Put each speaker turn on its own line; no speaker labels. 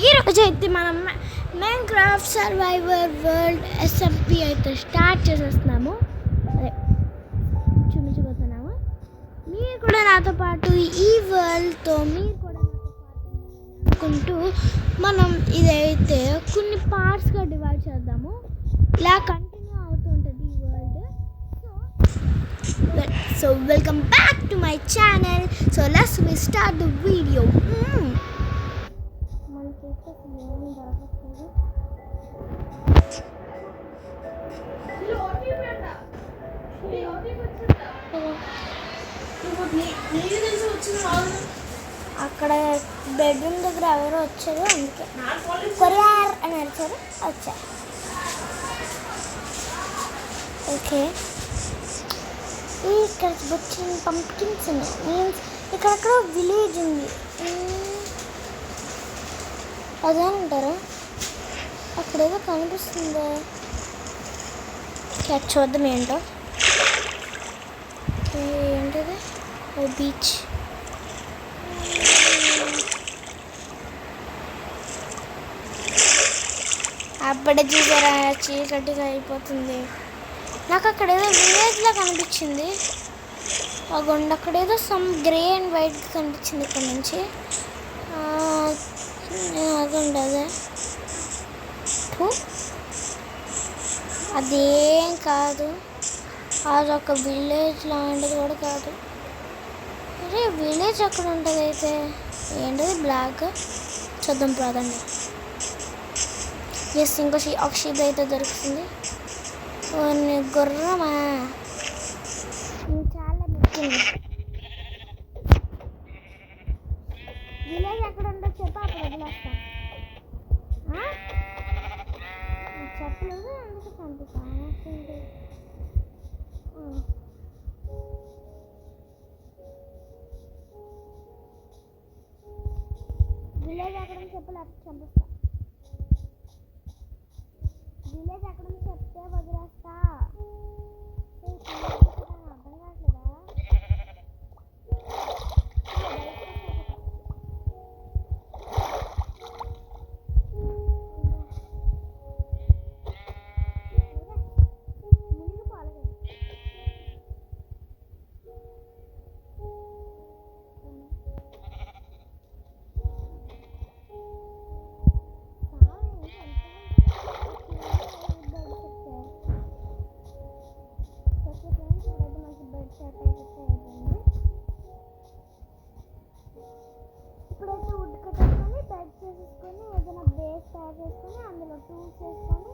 ఈరోజు అయితే మనం మైన్క్రాఫ్ట్ సర్వైవర్ వరల్డ్ SMP అయితే స్టార్ట్ చేసేస్తున్నాము. అదే చూపించబోతున్నాము. మీరు కూడా నాతో పాటు ఈ వరల్డ్తో మీరు కూడా నాతో పాటు అనుకుంటూ మనం ఇదైతే కొన్ని పార్ట్స్గా డివైడ్ చేద్దాము. ఇలా కంటిన్యూ అవుతూ ఉంటుంది ఈ world. So welcome back to my channel. So let's we start the video. అక్కడ బెడ్రూమ్ దగ్గర ఎవరో వచ్చారు, అందుకే కొరియర్ అని అడిచారు, వచ్చారు. ఓకే, ఇక్కడ వచ్చిన పంప్కిన్స్ ఉన్నాయి. మీన్స్ ఇక్కడక్కడ విలేజ్ ఉంది, అదేనంటారు. అక్కడేదో కనిపిస్తుందా? చూద్దాం ఏంటో. ఏంటిది? ఓ బీచ్. అప్పుడే చూసారా చీకటిగా అయిపోతుంది. నాకు అక్కడ ఏదో విలేజ్లో కనిపించింది. ఆ గుండె అక్కడ ఏదో సమ్ గ్రే అండ్ వైట్గా కనిపించింది ఇక్కడ నుంచి. అదండి అదే. అదేం కాదు, అదొక విలేజ్ లాంటిది కూడా కాదు. అరే విలేజ్ అక్కడ ఉంటుంది అయితే. ఏంటిది బ్లాక్? చూద్దాం పదండి. ఎస్, ఇంకో ఒక షీప్ అయితే దొరుకుతుంది. గుర్రమా? చాలా నచ్చింది. విలేజ్ ఎక్కడ ఉందో చెప్పా, అక్కడ వదిలేస్తా. చెప్పలేదు, అందుకే చంపుతుంది. విలేజ్ ఎక్కడ చెప్పలేదు, చంపిస్తా. విలేజ్ ఎక్కడ చెప్తే వదిలేస్తా. అర్థం కావట్లేదా? ఇప్పుడైతే వుడ్ కట్టేసుకొని బెడ్ చేసేసుకొని ఏదైనా బేస్ తయారు చేసుకొని అందులో టూల్స్ వేసుకొని